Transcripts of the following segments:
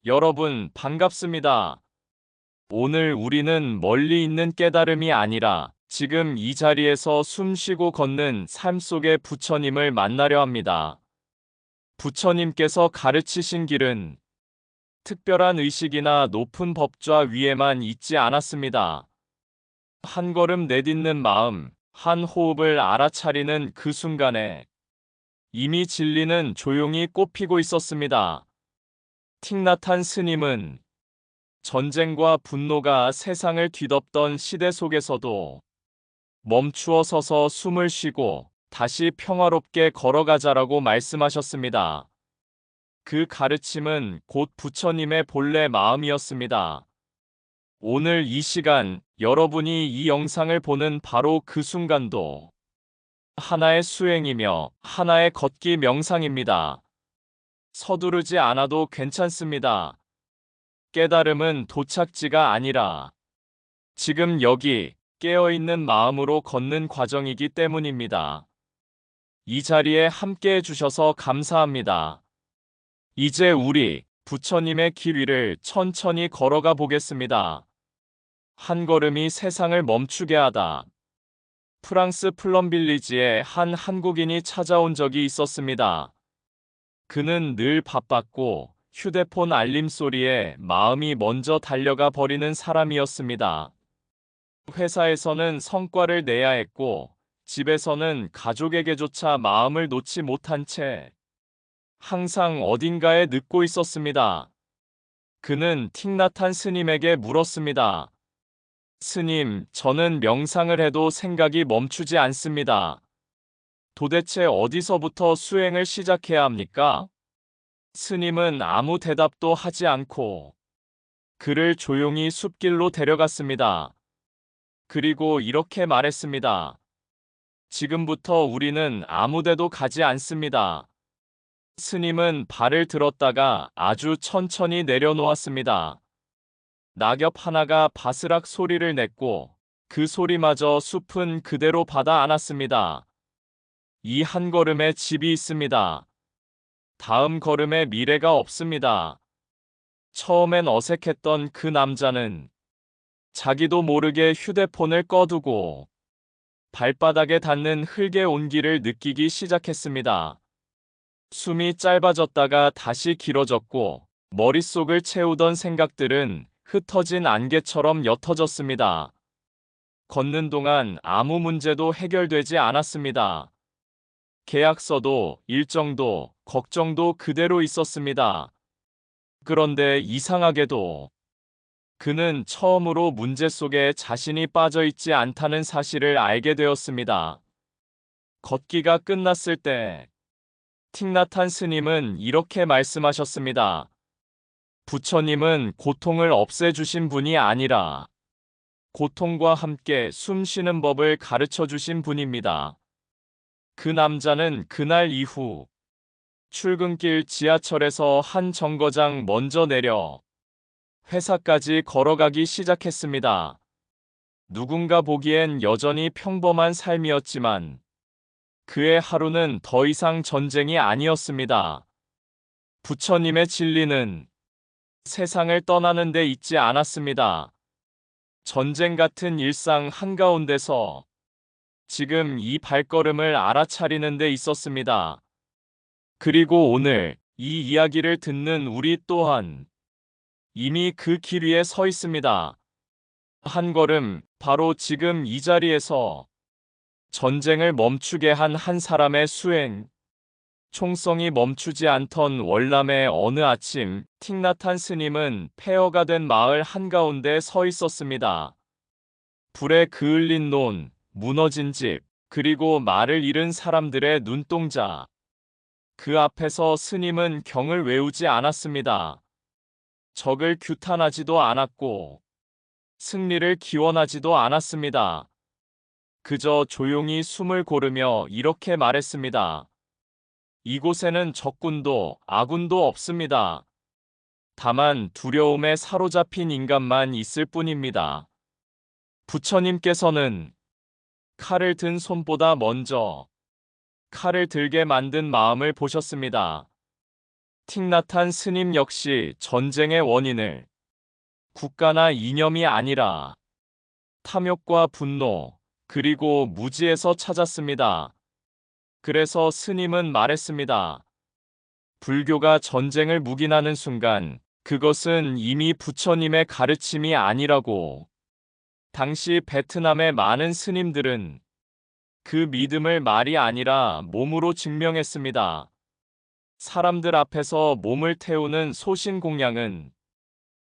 여러분, 반갑습니다. 오늘 우리는 멀리 있는 깨달음이 아니라 지금 이 자리에서 숨 쉬고 걷는 삶 속의 부처님을 만나려 합니다. 부처님께서 가르치신 길은 특별한 의식이나 높은 법좌 위에만 있지 않았습니다. 한 걸음 내딛는 마음, 한 호흡을 알아차리는 그 순간에 이미 진리는 조용히 꽃피고 있었습니다. 틱나탄 스님은 전쟁과 분노가 세상을 뒤덮던 시대 속에서도 멈추어 서서 숨을 쉬고 다시 평화롭게 걸어가자라고 말씀하셨습니다. 그 가르침은 곧 부처님의 본래 마음이었습니다. 오늘 이 시간 여러분이 이 영상을 보는 바로 그 순간도 하나의 수행이며 하나의 걷기 명상입니다. 서두르지 않아도 괜찮습니다. 깨달음은 도착지가 아니라 지금 여기 깨어있는 마음으로 걷는 과정이기 때문입니다. 이 자리에 함께 해주셔서 감사합니다. 이제 우리 부처님의 길 위를 천천히 걸어가 보겠습니다. 한 걸음이 세상을 멈추게 하다. 프랑스 플럼빌리지에 한 한국인이 찾아온 적이 있었습니다. 그는 늘 바빴고 휴대폰 알림 소리에 마음이 먼저 달려가 버리는 사람이었습니다. 회사에서는 성과를 내야 했고 집에서는 가족에게조차 마음을 놓지 못한 채 항상 어딘가에 늦고 있었습니다. 그는 틱나탄 스님에게 물었습니다. 스님, 저는 명상을 해도 생각이 멈추지 않습니다. 도대체 어디서부터 수행을 시작해야 합니까? 스님은 아무 대답도 하지 않고 그를 조용히 숲길로 데려갔습니다. 그리고 이렇게 말했습니다. 지금부터 우리는 아무데도 가지 않습니다. 스님은 발을 들었다가 아주 천천히 내려놓았습니다. 낙엽 하나가 바스락 소리를 냈고 그 소리마저 숲은 그대로 받아 안았습니다. 이 한 걸음에 집이 있습니다. 다음 걸음에 미래가 없습니다. 처음엔 어색했던 그 남자는 자기도 모르게 휴대폰을 꺼두고 발바닥에 닿는 흙의 온기를 느끼기 시작했습니다. 숨이 짧아졌다가 다시 길어졌고 머릿속을 채우던 생각들은 흩어진 안개처럼 옅어졌습니다. 걷는 동안 아무 문제도 해결되지 않았습니다. 계약서도 일정도 걱정도 그대로 있었습니다. 그런데 이상하게도 그는 처음으로 문제 속에 자신이 빠져 있지 않다는 사실을 알게 되었습니다. 걷기가 끝났을 때 틱나탄 스님은 이렇게 말씀하셨습니다. 부처님은 고통을 없애주신 분이 아니라 고통과 함께 숨 쉬는 법을 가르쳐 주신 분입니다. 그 남자는 그날 이후 출근길 지하철에서 한 정거장 먼저 내려 회사까지 걸어가기 시작했습니다. 누군가 보기엔 여전히 평범한 삶이었지만 그의 하루는 더 이상 전쟁이 아니었습니다. 부처님의 진리는 세상을 떠나는 데 있지 않았습니다. 전쟁 같은 일상 한가운데서 지금 이 발걸음을 알아차리는 데 있었습니다. 그리고 오늘 이 이야기를 듣는 우리 또한 이미 그 길 위에 서 있습니다. 한 걸음, 바로 지금 이 자리에서 전쟁을 멈추게 한 한 사람의 수행. 총성이 멈추지 않던 월남의 어느 아침, 틱나탄 스님은 폐허가 된 마을 한가운데 서 있었습니다. 불에 그을린 논, 무너진 집, 그리고 말을 잃은 사람들의 눈동자. 그 앞에서 스님은 경을 외우지 않았습니다. 적을 규탄하지도 않았고 승리를 기원하지도 않았습니다. 그저 조용히 숨을 고르며 이렇게 말했습니다. 이곳에는 적군도 아군도 없습니다. 다만 두려움에 사로잡힌 인간만 있을 뿐입니다. 부처님께서는 칼을 든 손보다 먼저 칼을 들게 만든 마음을 보셨습니다. 틱나탄 스님 역시 전쟁의 원인을 국가나 이념이 아니라 탐욕과 분노, 그리고 무지에서 찾았습니다. 그래서 스님은 말했습니다. 불교가 전쟁을 묵인하는 순간 그것은 이미 부처님의 가르침이 아니라고. 당시 베트남의 많은 스님들은 그 믿음을 말이 아니라 몸으로 증명했습니다. 사람들 앞에서 몸을 태우는 소신 공양은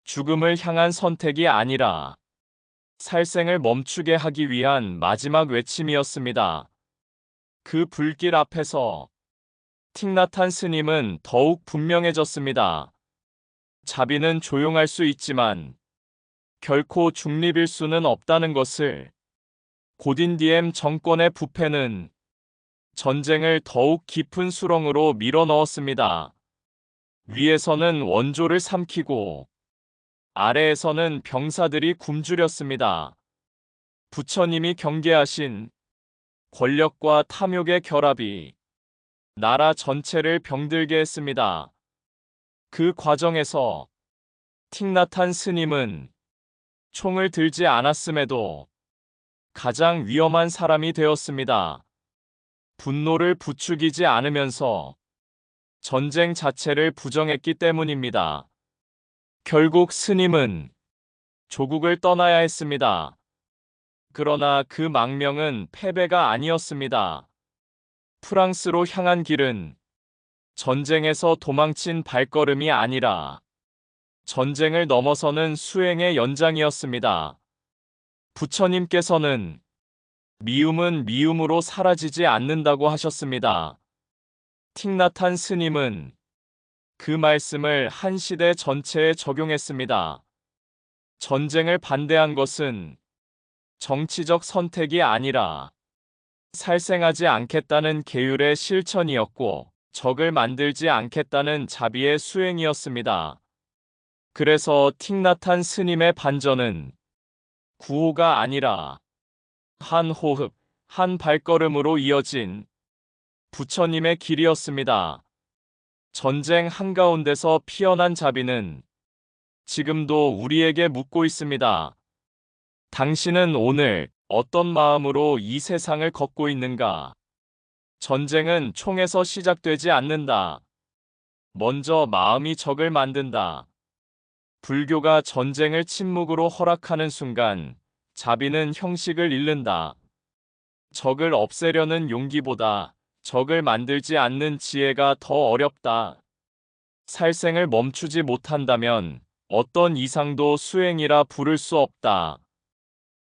죽음을 향한 선택이 아니라 살생을 멈추게 하기 위한 마지막 외침이었습니다. 그 불길 앞에서 틱나탄 스님은 더욱 분명해졌습니다. 자비는 조용할 수 있지만 결코 중립일 수는 없다는 것을. 고딘디엠 정권의 부패는 전쟁을 더욱 깊은 수렁으로 밀어넣었습니다. 위에서는 원조를 삼키고 아래에서는 병사들이 굶주렸습니다. 부처님이 경계하신 권력과 탐욕의 결합이 나라 전체를 병들게 했습니다. 그 과정에서 틱나탄 스님은 총을 들지 않았음에도 가장 위험한 사람이 되었습니다. 분노를 부추기지 않으면서 전쟁 자체를 부정했기 때문입니다. 결국 스님은 조국을 떠나야 했습니다. 그러나 그 망명은 패배가 아니었습니다. 프랑스로 향한 길은 전쟁에서 도망친 발걸음이 아니라 전쟁을 넘어서는 수행의 연장이었습니다. 부처님께서는 미움은 미움으로 사라지지 않는다고 하셨습니다. 틱나탄 스님은 그 말씀을 한 시대 전체에 적용했습니다. 전쟁을 반대한 것은 정치적 선택이 아니라 살생하지 않겠다는 계율의 실천이었고 적을 만들지 않겠다는 자비의 수행이었습니다. 그래서 틱나탄 스님의 반전은 구호가 아니라 한 호흡, 한 발걸음으로 이어진 부처님의 길이었습니다. 전쟁 한가운데서 피어난 자비는 지금도 우리에게 묻고 있습니다. 당신은 오늘 어떤 마음으로 이 세상을 걷고 있는가? 전쟁은 총에서 시작되지 않는다. 먼저 마음이 적을 만든다. 불교가 전쟁을 침묵으로 허락하는 순간 자비는 형식을 잃는다. 적을 없애려는 용기보다 적을 만들지 않는 지혜가 더 어렵다. 살생을 멈추지 못한다면 어떤 이상도 수행이라 부를 수 없다.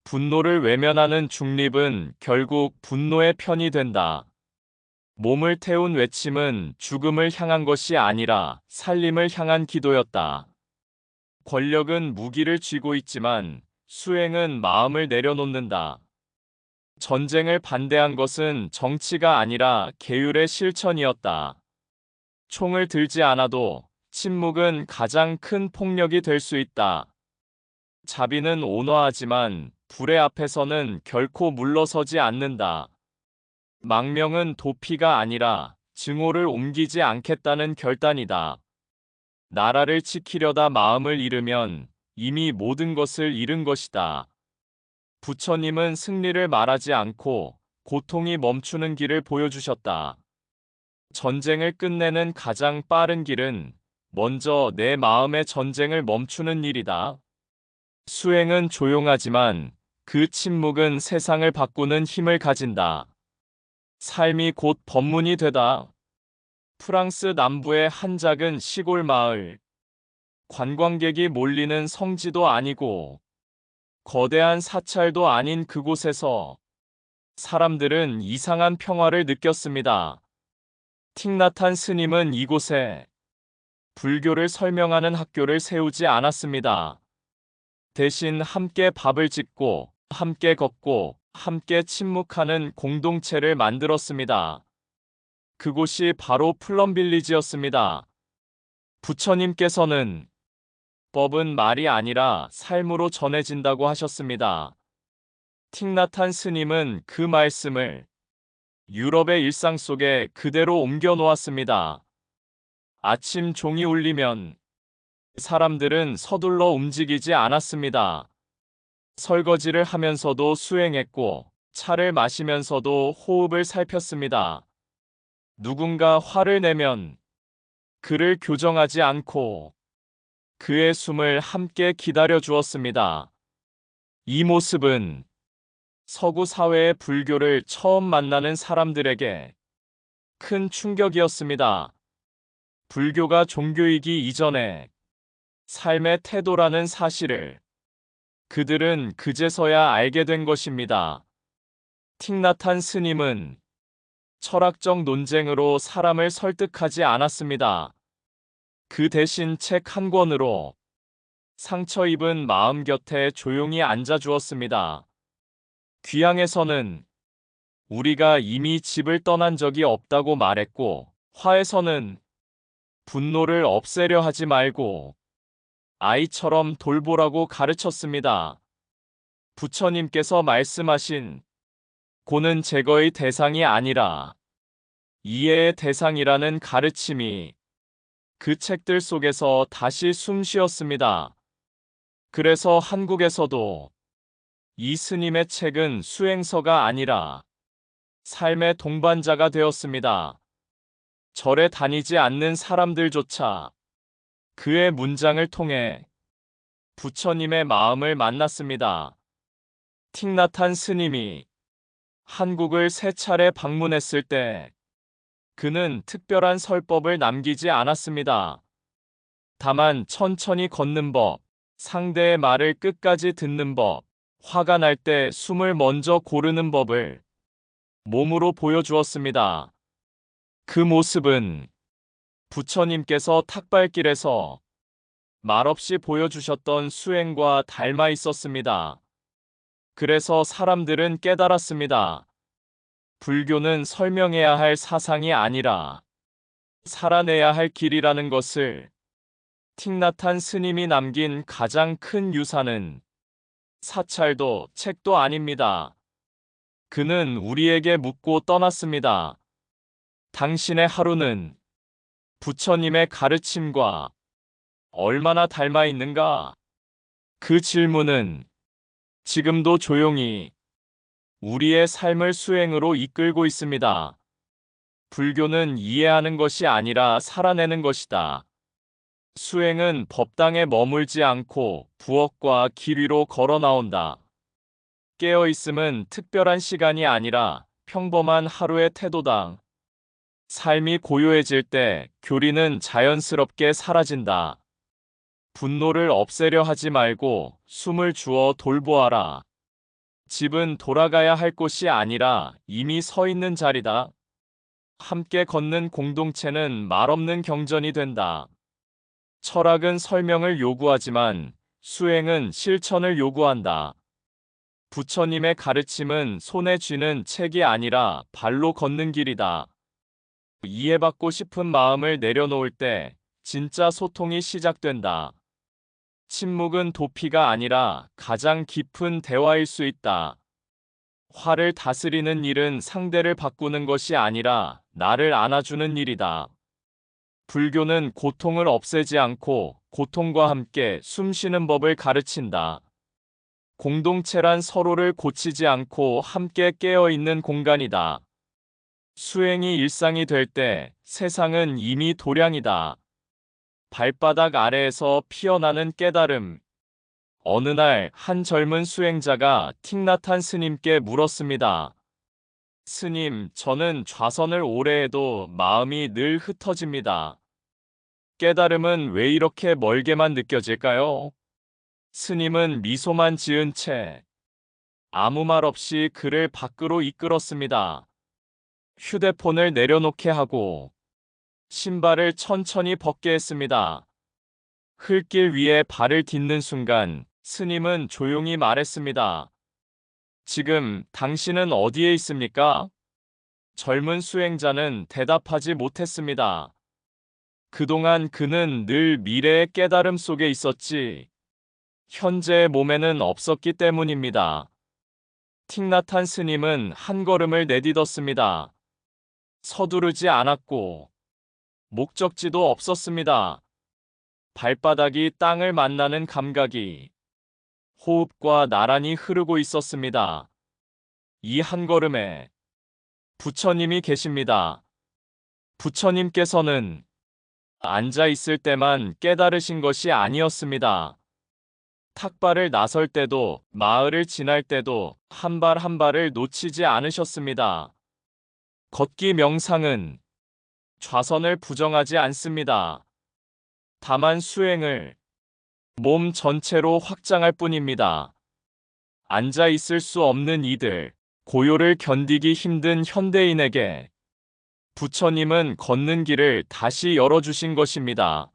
분노를 외면하는 중립은 결국 분노의 편이 된다. 몸을 태운 외침은 죽음을 향한 것이 아니라 살림을 향한 기도였다. 권력은 무기를 쥐고 있지만 수행은 마음을 내려놓는다. 전쟁을 반대한 것은 정치가 아니라 계율의 실천이었다. 총을 들지 않아도 침묵은 가장 큰 폭력이 될 수 있다. 자비는 온화하지만 불의 앞에서는 결코 물러서지 않는다. 망명은 도피가 아니라 증오를 옮기지 않겠다는 결단이다. 나라를 지키려다 마음을 잃으면 이미 모든 것을 잃은 것이다. 부처님은 승리를 말하지 않고 고통이 멈추는 길을 보여주셨다. 전쟁을 끝내는 가장 빠른 길은 먼저 내 마음의 전쟁을 멈추는 일이다. 수행은 조용하지만 그 침묵은 세상을 바꾸는 힘을 가진다. 삶이 곧 법문이 되다. 프랑스 남부의 한 작은 시골 마을. 관광객이 몰리는 성지도 아니고 거대한 사찰도 아닌 그곳에서 사람들은 이상한 평화를 느꼈습니다. 틱나탄 스님은 이곳에 불교를 설명하는 학교를 세우지 않았습니다. 대신 함께 밥을 짓고 함께 걷고 함께 침묵하는 공동체를 만들었습니다. 그곳이 바로 플럼빌리지였습니다. 부처님께서는 법은 말이 아니라 삶으로 전해진다고 하셨습니다. 틱나탄 스님은 그 말씀을 유럽의 일상 속에 그대로 옮겨 놓았습니다. 아침 종이 울리면 사람들은 서둘러 움직이지 않았습니다. 설거지를 하면서도 수행했고, 차를 마시면서도 호흡을 살폈습니다. 누군가 화를 내면 그를 교정하지 않고 그의 숨을 함께 기다려 주었습니다. 이 모습은 서구 사회의 불교를 처음 만나는 사람들에게 큰 충격이었습니다. 불교가 종교이기 이전에 삶의 태도라는 사실을 그들은 그제서야 알게 된 것입니다. 틱나탄 스님은 철학적 논쟁으로 사람을 설득하지 않았습니다. 그 대신 책 한 권으로 상처 입은 마음 곁에 조용히 앉아 주었습니다. 귀향에서는 우리가 이미 집을 떠난 적이 없다고 말했고, 화에서는 분노를 없애려 하지 말고 아이처럼 돌보라고 가르쳤습니다. 부처님께서 말씀하신 고는 제거의 대상이 아니라 이해의 대상이라는 가르침이 그 책들 속에서 다시 숨 쉬었습니다. 그래서 한국에서도 이 스님의 책은 수행서가 아니라 삶의 동반자가 되었습니다. 절에 다니지 않는 사람들조차 그의 문장을 통해 부처님의 마음을 만났습니다. 틱나탄 스님이 한국을 세 차례 방문했을 때 그는 특별한 설법을 남기지 않았습니다. 다만 천천히 걷는 법, 상대의 말을 끝까지 듣는 법, 화가 날 때 숨을 먼저 고르는 법을 몸으로 보여주었습니다. 그 모습은 부처님께서 탁발길에서 말없이 보여주셨던 수행과 닮아 있었습니다. 그래서 사람들은 깨달았습니다. 불교는 설명해야 할 사상이 아니라 살아내야 할 길이라는 것을. 틱나탄 스님이 남긴 가장 큰 유산은 사찰도 책도 아닙니다. 그는 우리에게 묻고 떠났습니다. 당신의 하루는 부처님의 가르침과 얼마나 닮아 있는가? 그 질문은 지금도 조용히 우리의 삶을 수행으로 이끌고 있습니다. 불교는 이해하는 것이 아니라 살아내는 것이다. 수행은 법당에 머물지 않고 부엌과 길 위로 걸어 나온다. 깨어있음은 특별한 시간이 아니라 평범한 하루의 태도다. 삶이 고요해질 때 교리는 자연스럽게 사라진다. 분노를 없애려 하지 말고 숨을 주어 돌보아라. 집은 돌아가야 할 곳이 아니라 이미 서 있는 자리다. 함께 걷는 공동체는 말없는 경전이 된다. 철학은 설명을 요구하지만 수행은 실천을 요구한다. 부처님의 가르침은 손에 쥐는 책이 아니라 발로 걷는 길이다. 이해받고 싶은 마음을 내려놓을 때 진짜 소통이 시작된다. 침묵은 도피가 아니라 가장 깊은 대화일 수 있다. 화를 다스리는 일은 상대를 바꾸는 것이 아니라 나를 안아주는 일이다. 불교는 고통을 없애지 않고 고통과 함께 숨쉬는 법을 가르친다. 공동체란 서로를 고치지 않고 함께 깨어있는 공간이다. 수행이 일상이 될 때 세상은 이미 도량이다. 발바닥 아래에서 피어나는 깨달음. 어느 날 한 젊은 수행자가 틱나탄 스님께 물었습니다. 스님, 저는 좌선을 오래 해도 마음이 늘 흩어집니다. 깨달음은 왜 이렇게 멀게만 느껴질까요? 스님은 미소만 지은 채 아무 말 없이 그를 밖으로 이끌었습니다. 휴대폰을 내려놓게 하고 신발을 천천히 벗게 했습니다. 흙길 위에 발을 딛는 순간 스님은 조용히 말했습니다. 지금 당신은 어디에 있습니까? 젊은 수행자는 대답하지 못했습니다. 그동안 그는 늘 미래의 깨달음 속에 있었지, 현재의 몸에는 없었기 때문입니다. 틱나탄 스님은 한 걸음을 내딛었습니다. 서두르지 않았고 목적지도 없었습니다. 발바닥이 땅을 만나는 감각이 호흡과 나란히 흐르고 있었습니다. 이 한 걸음에 부처님이 계십니다. 부처님께서는 앉아 있을 때만 깨달으신 것이 아니었습니다. 탁발을 나설 때도 마을을 지날 때도 한 발 한 발을 놓치지 않으셨습니다. 걷기 명상은 좌선을 부정하지 않습니다. 다만 수행을 몸 전체로 확장할 뿐입니다. 앉아 있을 수 없는 이들, 고요를 견디기 힘든 현대인에게 부처님은 걷는 길을 다시 열어주신 것입니다.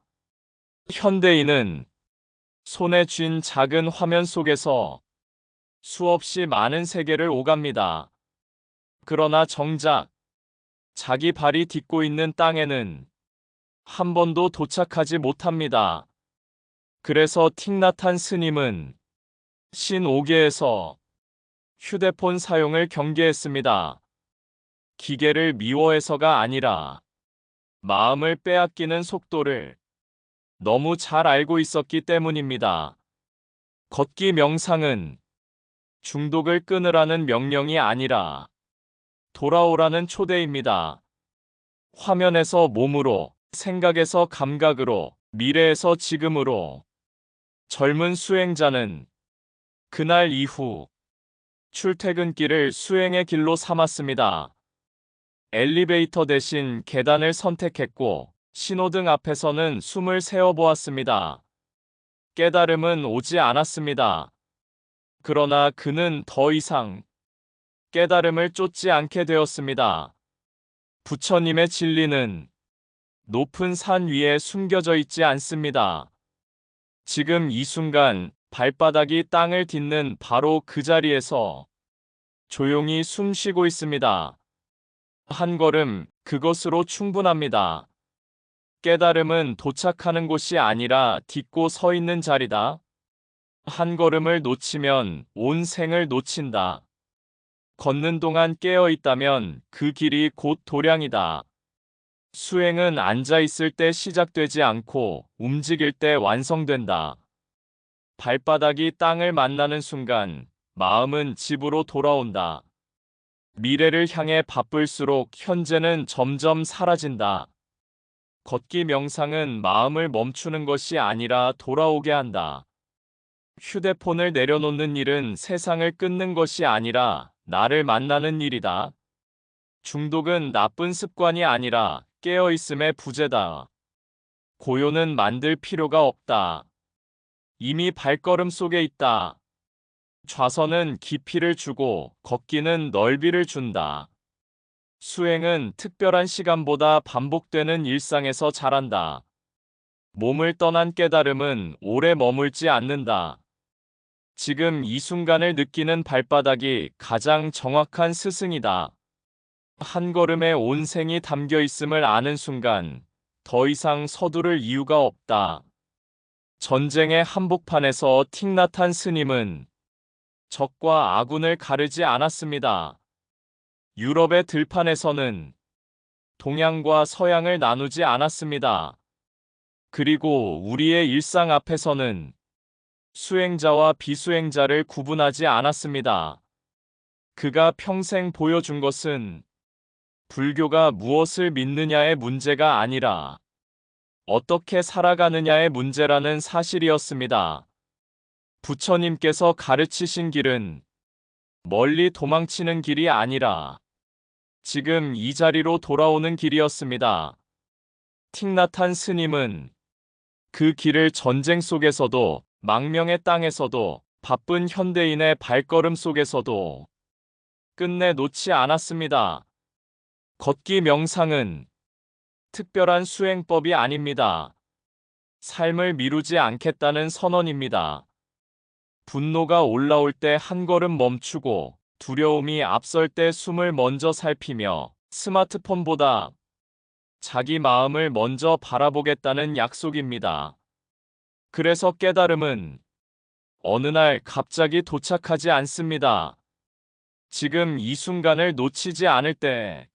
현대인은 손에 쥔 작은 화면 속에서 수없이 많은 세계를 오갑니다. 그러나 정작 자기 발이 딛고 있는 땅에는 한 번도 도착하지 못합니다. 그래서 틱나탄 스님은 신5계에서 휴대폰 사용을 경계했습니다. 기계를 미워해서가 아니라 마음을 빼앗기는 속도를 너무 잘 알고 있었기 때문입니다. 걷기 명상은 중독을 끊으라는 명령이 아니라 돌아오라는 초대입니다. 화면에서 몸으로, 생각에서 감각으로, 미래에서 지금으로. 젊은 수행자는 그날 이후 출퇴근길을 수행의 길로 삼았습니다. 엘리베이터 대신 계단을 선택했고 신호등 앞에서는 숨을 세어보았습니다. 깨달음은 오지 않았습니다. 그러나 그는 더 이상 깨달음을 쫓지 않게 되었습니다. 부처님의 진리는 높은 산 위에 숨겨져 있지 않습니다. 지금 이 순간 발바닥이 땅을 딛는 바로 그 자리에서 조용히 숨 쉬고 있습니다. 한 걸음, 그것으로 충분합니다. 깨달음은 도착하는 곳이 아니라 딛고 서 있는 자리다. 한 걸음을 놓치면 온 생을 놓친다. 걷는 동안 깨어 있다면 그 길이 곧 도량이다. 수행은 앉아 있을 때 시작되지 않고 움직일 때 완성된다. 발바닥이 땅을 만나는 순간 마음은 집으로 돌아온다. 미래를 향해 바쁠수록 현재는 점점 사라진다. 걷기 명상은 마음을 멈추는 것이 아니라 돌아오게 한다. 휴대폰을 내려놓는 일은 세상을 끊는 것이 아니라 나를 만나는 일이다. 중독은 나쁜 습관이 아니라 깨어있음의 부재다. 고요는 만들 필요가 없다. 이미 발걸음 속에 있다. 좌선은 깊이를 주고 걷기는 넓이를 준다. 수행은 특별한 시간보다 반복되는 일상에서 자란다. 몸을 떠난 깨달음은 오래 머물지 않는다. 지금 이 순간을 느끼는 발바닥이 가장 정확한 스승이다. 한 걸음에 온 생이 담겨 있음을 아는 순간 더 이상 서두를 이유가 없다. 전쟁의 한복판에서 틱나탄 스님은 적과 아군을 가르지 않았습니다. 유럽의 들판에서는 동양과 서양을 나누지 않았습니다. 그리고 우리의 일상 앞에서는 수행자와 비수행자를 구분하지 않았습니다. 그가 평생 보여준 것은 불교가 무엇을 믿느냐의 문제가 아니라 어떻게 살아가느냐의 문제라는 사실이었습니다. 부처님께서 가르치신 길은 멀리 도망치는 길이 아니라 지금 이 자리로 돌아오는 길이었습니다. 틱나탄 스님은 그 길을 전쟁 속에서도 망명의 땅에서도 바쁜 현대인의 발걸음 속에서도 끝내 놓지 않았습니다. 걷기 명상은 특별한 수행법이 아닙니다. 삶을 미루지 않겠다는 선언입니다. 분노가 올라올 때 한 걸음 멈추고 두려움이 앞설 때 숨을 먼저 살피며 스마트폰보다 자기 마음을 먼저 바라보겠다는 약속입니다. 그래서 깨달음은 어느 날 갑자기 도착하지 않습니다. 지금 이 순간을 놓치지 않을 때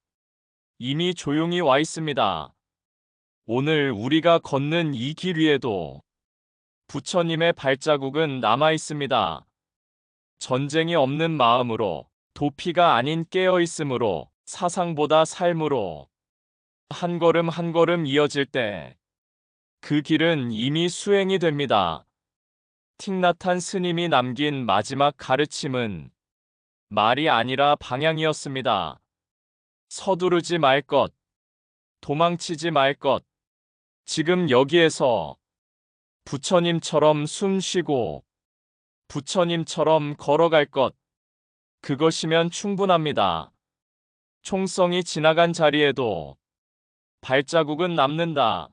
이미 조용히 와 있습니다. 오늘 우리가 걷는 이 길 위에도 부처님의 발자국은 남아 있습니다. 전쟁이 없는 마음으로, 도피가 아닌 깨어 있음으로, 사상보다 삶으로 한 걸음 한 걸음 이어질 때 그 길은 이미 수행이 됩니다. 틱나탄 스님이 남긴 마지막 가르침은 말이 아니라 방향이었습니다. 서두르지 말 것, 도망치지 말 것, 지금 여기에서 부처님처럼 숨 쉬고 부처님처럼 걸어갈 것, 그것이면 충분합니다. 총성이 지나간 자리에도 발자국은 남는다.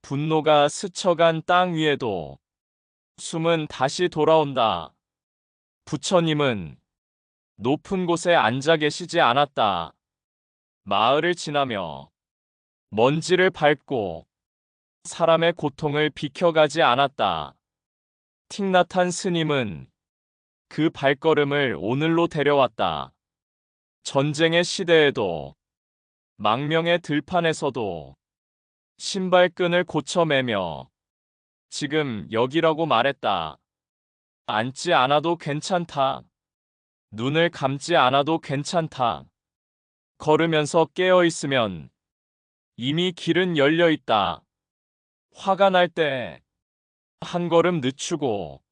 분노가 스쳐간 땅 위에도 숨은 다시 돌아온다. 부처님은 높은 곳에 앉아 계시지 않았다. 마을을 지나며 먼지를 밟고 사람의 고통을 비켜가지 않았다. 틱나탄 스님은 그 발걸음을 오늘로 데려왔다. 전쟁의 시대에도, 망명의 들판에서도 신발끈을 고쳐매며 지금 여기라고 말했다. 앉지 않아도 괜찮다. 눈을 감지 않아도 괜찮다. 걸으면서 깨어 있으면 이미 길은 열려 있다. 화가 날 때 한 걸음 늦추고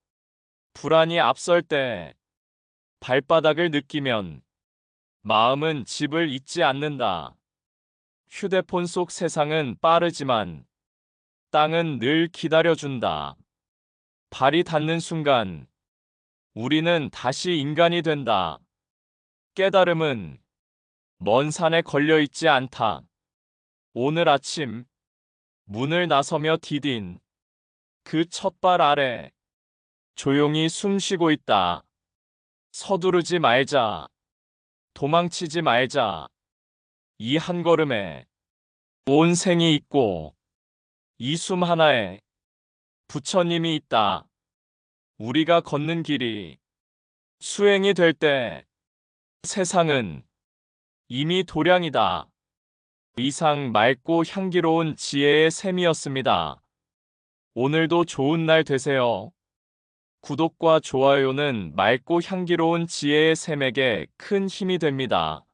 불안이 앞설 때 발바닥을 느끼면 마음은 집을 잊지 않는다. 휴대폰 속 세상은 빠르지만 땅은 늘 기다려준다. 발이 닿는 순간 우리는 다시 인간이 된다. 깨달음은 먼 산에 걸려 있지 않다. 오늘 아침 문을 나서며 디딘 그 첫발 아래 조용히 숨 쉬고 있다. 서두르지 말자. 도망치지 말자. 이 한 걸음에 온 생이 있고 이 숨 하나에 부처님이 있다. 우리가 걷는 길이 수행이 될 때 세상은 이미 도량이다. 이상 맑고 향기로운 지혜의 샘이었습니다. 오늘도 좋은 날 되세요. 구독과 좋아요는 맑고 향기로운 지혜의 샘에게 큰 힘이 됩니다.